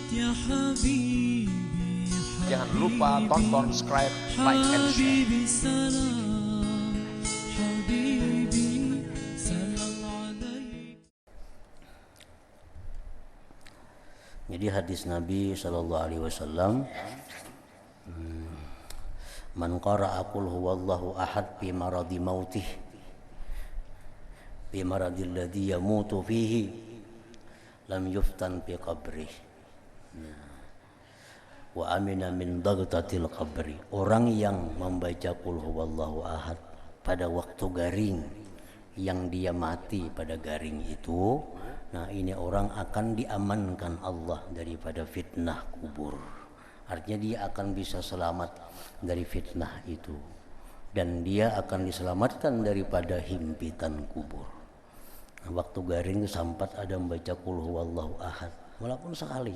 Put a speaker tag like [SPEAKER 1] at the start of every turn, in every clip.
[SPEAKER 1] يا حبيبي
[SPEAKER 2] Jangan lupa tonton, subscribe, like, and share.
[SPEAKER 1] حبيبي سلام حبيبي سلام عليك.
[SPEAKER 3] Jadi hadis Nabi sallallahu alaihi wasallam, man qara'a qul huwallahu ahad fi maradi mautih fi maradil ladzi yamutu fihi lam yuftan fi qabrih wa amina min dagtatil qabri. Orang yang membaca qul huwallahu ahad pada waktu garing, yang dia mati pada garing itu, nah ini orang akan diamankan Allah daripada fitnah kubur. Artinya dia akan bisa selamat dari fitnah itu, dan dia akan diselamatkan daripada himpitan kubur. Nah, waktu garing sampat ada membaca qul huwallahu ahad, walaupun sekali.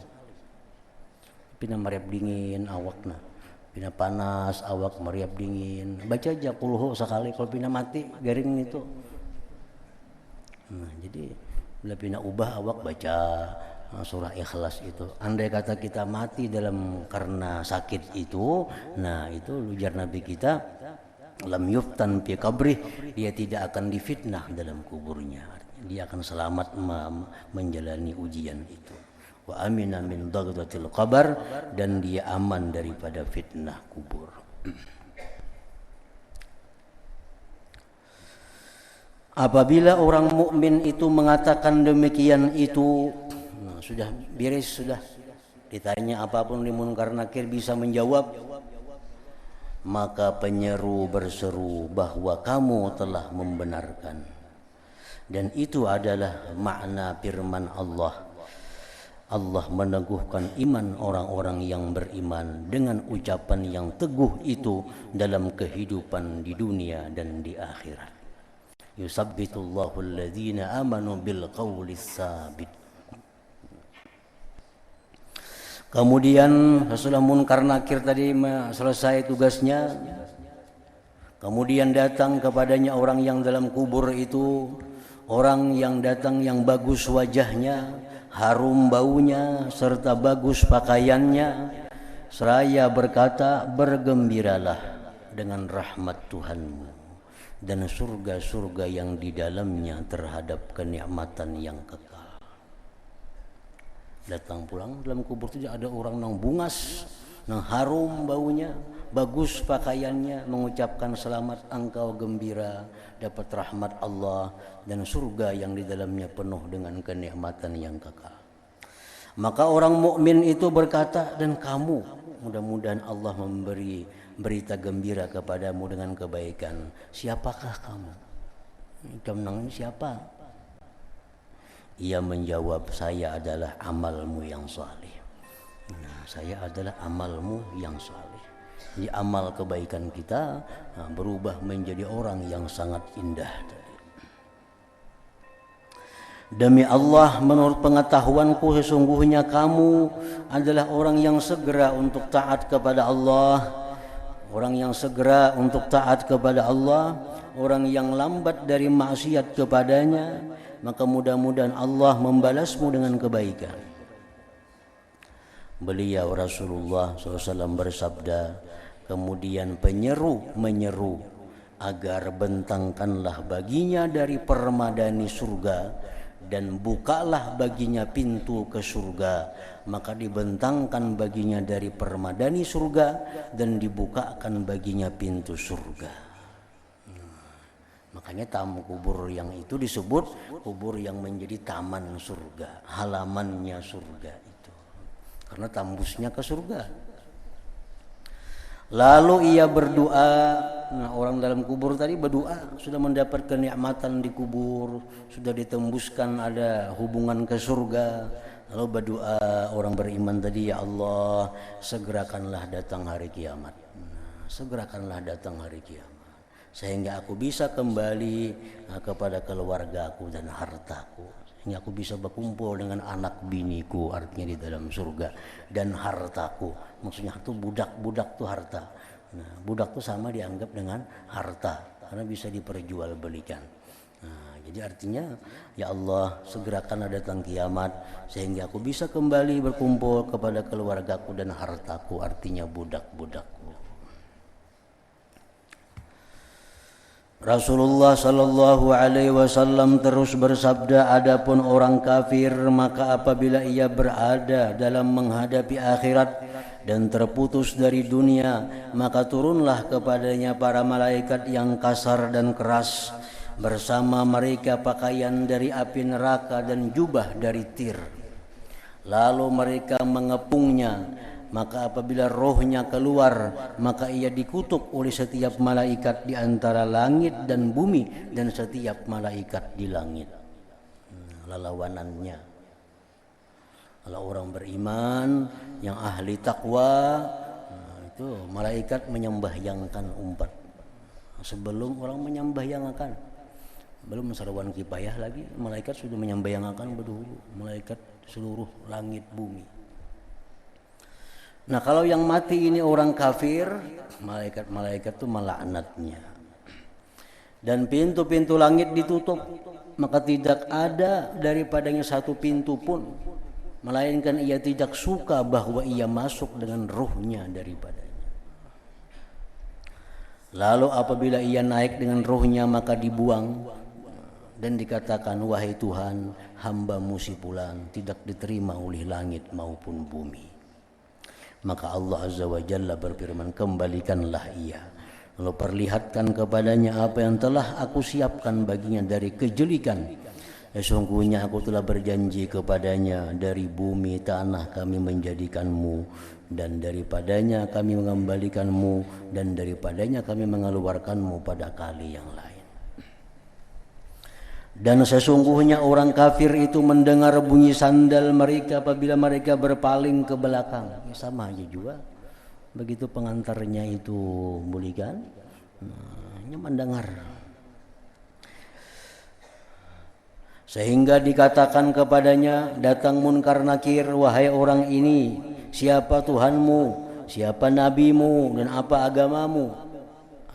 [SPEAKER 3] Pina meriap dingin awakna, pina panas awak meriap dingin, baca aja qul hu sekali. Kalau pina mati garing itu, nah jadi bila pina ubah awak baca surah Ikhlas itu. Andai kata kita mati dalam karena sakit itu, nah itu ujar Nabi kita, lam yuftan fi qabrih, dia tidak akan difitnah dalam kuburnya. Dia akan selamat menjalani ujian itu. Wa amina min dagdatil qabr, dan dia aman daripada fitnah kubur. Apabila orang mukmin itu mengatakan demikian itu, nah, sudah beres, sudah ditanya apapun di munkar nakir bisa menjawab, maka penyeru berseru bahwa kamu telah membenarkan. Dan itu adalah makna firman Allah. Allah meneguhkan iman orang-orang yang beriman dengan ucapan yang teguh itu dalam kehidupan di dunia dan di akhirat. Yusabbitullahu alladhina amanu bil qawlis sabit. Kemudian sesudah munkar nakir tadi selesai tugasnya, kemudian datang kepadanya orang yang dalam kubur itu, orang yang datang yang bagus wajahnya, harum baunya, serta bagus pakaiannya, seraya berkata, bergembiralah dengan rahmat Tuhanmu dan surga-surga yang di dalamnya terhadap kenikmatan yang kekal. Datang pulang dalam kubur itu ada orang nang bungas, nang harum baunya, bagus pakaiannya, mengucapkan selamat engkau gembira dapat rahmat Allah dan surga yang di dalamnya penuh dengan kenikmatan yang kekal. Maka orang mukmin itu berkata, dan kamu, mudah-mudahan Allah memberi berita gembira kepadamu dengan kebaikan. Siapakah kamu? Kamu siapa? Ia menjawab, saya adalah amalmu yang saleh. Nah, saya adalah amalmu yang saleh. Di amal kebaikan kita berubah menjadi orang yang sangat indah tadi. Demi Allah, menurut pengetahuanku sesungguhnya kamu adalah orang yang segera untuk taat kepada Allah, orang yang segera untuk taat kepada Allah, orang yang lambat dari maksiat kepadanya, maka mudah-mudahan Allah membalasmu dengan kebaikan. Beliau Rasulullah SAW bersabda, kemudian penyeru menyeru agar bentangkanlah baginya dari permadani surga dan bukalah baginya pintu ke surga. Maka dibentangkan baginya dari permadani surga dan dibukakan baginya pintu surga. Makanya tamu kubur yang itu disebut kubur yang menjadi taman surga, halamannya surga itu, karena tembusnya ke surga. Lalu ia berdoa. Nah, orang dalam kubur tadi berdoa, sudah mendapat kenikmatan di kubur, sudah ditembuskan ada hubungan ke surga. Lalu berdoa orang beriman tadi, ya Allah, segerakanlah datang hari kiamat. Nah, segerakanlah datang hari kiamat, sehingga aku bisa kembali kepada keluargaku dan hartaku, sehingga aku bisa berkumpul dengan anak biniku, artinya di dalam surga, dan hartaku. Maksudnya itu budak-budak tuh harta. Nah, budak tuh sama dianggap dengan harta karena bisa diperjualbelikan. Nah, Jadi artinya, ya Allah, segerakanlah datang kiamat sehingga aku bisa kembali berkumpul kepada keluargaku dan hartaku, artinya budak-budakku. Rasulullah sallallahu alaihi wasallam terus bersabda, adapun orang kafir maka apabila ia berada dalam menghadapi akhirat dan terputus dari dunia, maka turunlah kepadanya para malaikat yang kasar dan keras, bersama mereka pakaian dari api neraka dan jubah dari tir. Lalu mereka mengepungnya, maka apabila rohnya keluar, maka ia dikutuk oleh setiap malaikat di antara langit dan bumi dan setiap malaikat di langit. Lawanannya, kalau orang beriman yang ahli takwa, itu malaikat menyembahyangkan umat. Sebelum orang menyembahyangkan, belum sarwan kifayah lagi, malaikat sudah menyembahyangkan berdulu, malaikat seluruh langit bumi. Nah, kalau yang mati ini orang kafir, malaikat itu melaknatnya. Dan pintu-pintu langit ditutup, maka tidak ada daripadanya satu pintu pun, melainkan ia tidak suka bahwa ia masuk dengan ruhnya daripadanya. Lalu apabila ia naik dengan ruhnya, maka dibuang dan dikatakan, wahai Tuhan, hamba-Mu si fulan tidak diterima oleh langit maupun bumi. Maka Allah Azza wa Jalla berfirman, kembalikanlah ia, lalu perlihatkan kepadanya apa yang telah aku siapkan baginya dari kejelikan. Sesungguhnya aku telah berjanji kepadanya, dari bumi tanah kami menjadikanmu, dan daripadanya kami mengembalikanmu, dan daripadanya kami mengeluarkanmu pada kali yang lain. Dan sesungguhnya orang kafir itu mendengar bunyi sandal mereka apabila mereka berpaling ke belakang. Ya, sama aja juga. Begitu pengantarnya itu bulikan, ini mendengar. Sehingga dikatakan kepadanya, datang Munkar Nakir, wahai orang ini, siapa Tuhanmu, siapa nabimu, dan apa agamamu?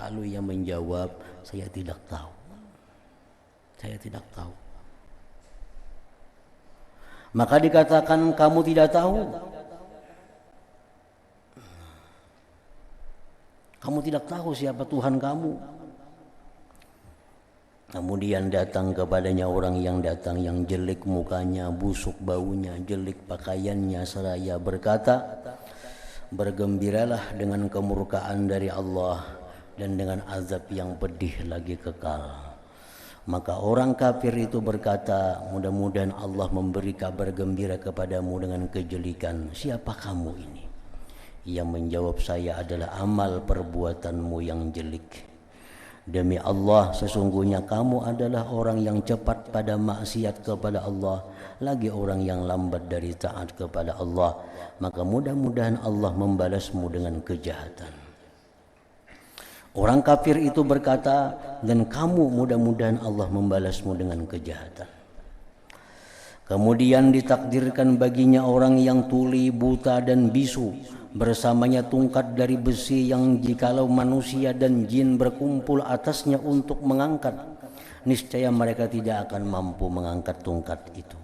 [SPEAKER 3] Lalu ia menjawab, saya tidak tahu. Saya tidak tahu. Maka dikatakan, kamu tidak tahu? Kamu tidak tahu siapa Tuhan kamu? Kemudian datang kepadanya orang yang datang, yang jelek mukanya, busuk baunya, jelek pakaiannya, seraya berkata, bergembiralah dengan kemurkaan dari Allah dan dengan azab yang pedih lagi kekal. Maka orang kafir itu berkata, mudah-mudahan Allah memberi kabar gembira kepadamu dengan kejelikan. Siapa kamu ini? Ia menjawab, saya adalah amal perbuatanmu yang jelek. Demi Allah, sesungguhnya kamu adalah orang yang cepat pada maksiat kepada Allah, lagi orang yang lambat dari taat kepada Allah. Maka mudah-mudahan Allah membalasmu dengan kejahatan. Orang kafir itu berkata, dan kamu mudah-mudahan Allah membalasmu dengan kejahatan. Kemudian ditakdirkan baginya orang yang tuli, buta dan bisu, bersamanya tungkat dari besi yang jikalau manusia dan jin berkumpul atasnya untuk mengangkat, niscaya mereka tidak akan mampu mengangkat tungkat itu.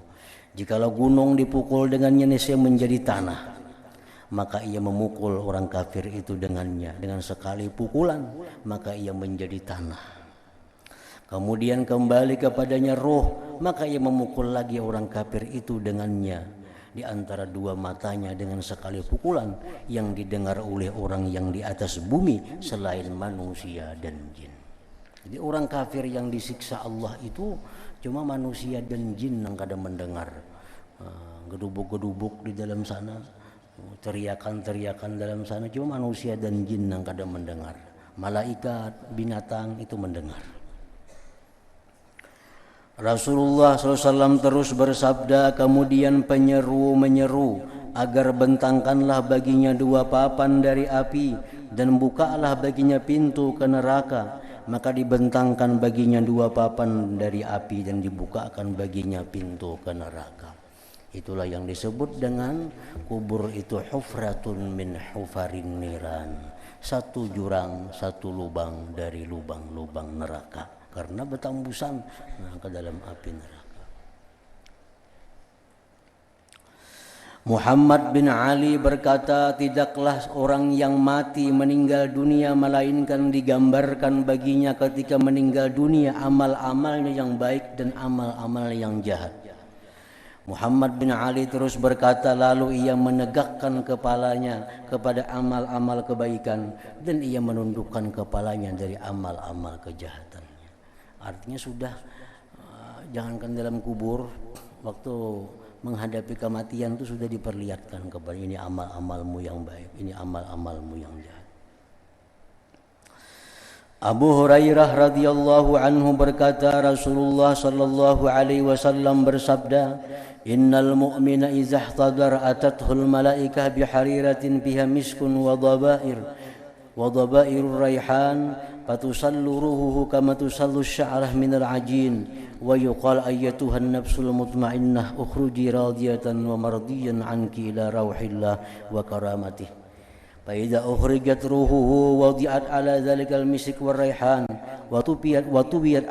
[SPEAKER 3] Jikalau gunung dipukul dengannya, niscaya menjadi tanah. Maka ia memukul orang kafir itu dengannya, dengan sekali pukulan maka ia menjadi tanah. Kemudian kembali kepadanya roh, maka ia memukul lagi orang kafir itu dengannya di antara dua matanya dengan sekali pukulan yang didengar oleh orang yang di atas bumi selain manusia dan jin. Jadi orang kafir yang disiksa Allah itu cuma manusia dan jin yang kadang mendengar. Gedubuk-gedubuk di dalam sana, teriakan-teriakan dalam sana, cuma manusia dan jin yang kadang mendengar. Malaikat, binatang itu mendengar. Rasulullah SAW terus bersabda, kemudian penyeru menyeru agar bentangkanlah baginya dua papan dari api dan bukalah baginya pintu ke neraka. Maka dibentangkan baginya dua papan dari api dan dibukakan baginya pintu ke neraka. Itulah yang disebut dengan kubur itu hufratun min hufarin niran. Satu jurang, satu lubang dari lubang-lubang neraka. karena bertambusan ke dalam api neraka. Muhammad bin Ali berkata, tidaklah orang yang mati meninggal dunia melainkan digambarkan baginya ketika meninggal dunia amal-amalnya yang baik dan amal-amal yang jahat. Muhammad bin Ali terus berkata, lalu ia menegakkan kepalanya kepada amal-amal kebaikan dan ia menundukkan kepalanya dari amal-amal kejahatannya. Artinya sudah jangankan dalam kubur, waktu menghadapi kematian itu sudah diperlihatkan kepada ini amal-amalmu yang baik, ini amal-amalmu yang jahat. Abu Hurairah radhiyallahu anhu berkata, Rasulullah sallallahu alaihi wasallam bersabda, innal mu'mina idza ihtadara atathul malaikah bihariratin biha miskun wa dhabairur raihan fatusallu ruhuhu kama tusallu sya'rah minal ajin wa yuqal ayyatuhan nafsul mutmainnah ukhruji radiyatan wa mardiyan anki ila rauhillah wa karamatih fa idza ukhrijat ruhuhu wadi'at ala dzalikal misik war raihan wa tubiyat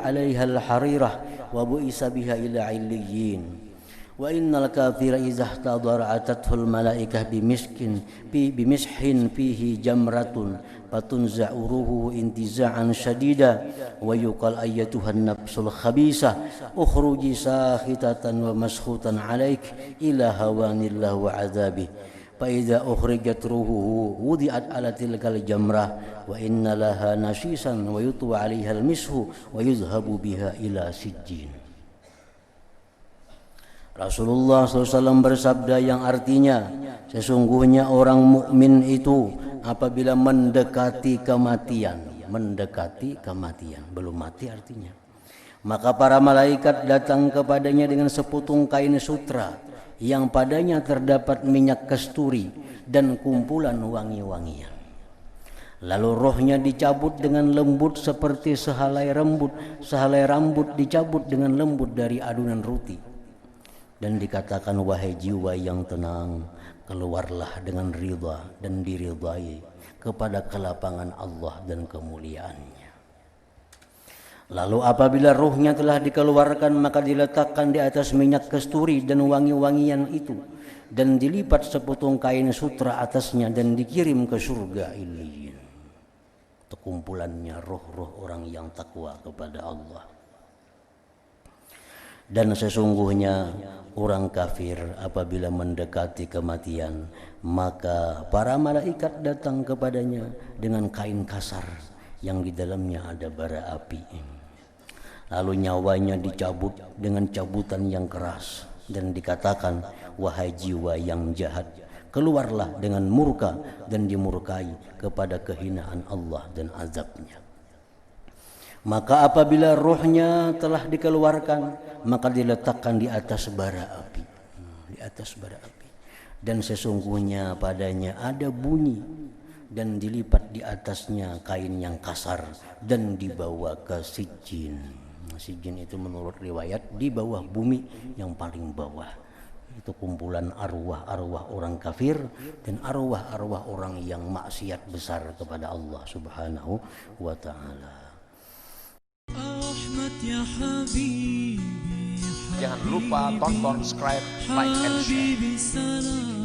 [SPEAKER 3] 'alaiha al harirah wa bu'isa biha ila 'illiyyin wa innal kafira idza ihtadara atathul malaikah bimishin fihi jamratun fatunza'u ruhuhu intiza'an shadida wa yuqal ayyatuhan nafsul khabisah ukhruji sakhitatan wa maskhutan 'alaik ila hawanillah wa 'adzabih fa idza ukhrijat ruhuhu wudi'at 'ala tilkal jamrah wa inna laha nashisan wa yutwa 'alaiha al-mishu wa yuzhabu biha ila sijjin. Rasulullah SAW bersabda yang artinya, sesungguhnya orang mukmin itu apabila mendekati kematian, belum mati artinya, maka para malaikat datang kepadanya dengan seputung kain sutra yang padanya terdapat minyak kasturi dan kumpulan wangi-wangian. Lalu rohnya dicabut dengan lembut seperti sehelai rambut dicabut dengan lembut dari adunan ruti. Dan dikatakan, wahai jiwa yang tenang, keluarlah dengan ridha dan diridhai kepada kelapangan Allah dan kemuliaannya. Lalu apabila ruhnya telah dikeluarkan, maka diletakkan di atas minyak kasturi dan wangi-wangian itu, dan dilipat seputung kain sutra atasnya dan dikirim ke surga Illiyin. Itu kumpulannya roh-roh orang yang takwa kepada Allah. Dan sesungguhnya orang kafir apabila mendekati kematian, maka para malaikat datang kepadanya dengan kain kasar yang di dalamnya ada bara api. Lalu nyawanya dicabut dengan cabutan yang keras dan dikatakan, wahai jiwa yang jahat, keluarlah dengan murka dan dimurkai kepada kehinaan Allah dan azabnya. Maka apabila rohnya telah dikeluarkan, maka diletakkan di atas bara api, dan sesungguhnya padanya ada bunyi dan dilipat di atasnya kain yang kasar dan dibawa ke Sijjin. Sijjin itu menurut riwayat di bawah bumi yang paling bawah. Itu kumpulan arwah-arwah orang kafir dan arwah-arwah orang yang maksiat besar kepada Allah Subhanahu wa ta'ala.
[SPEAKER 2] Jangan lupa tonton, subscribe, like, and share.
[SPEAKER 1] حبيبي سلام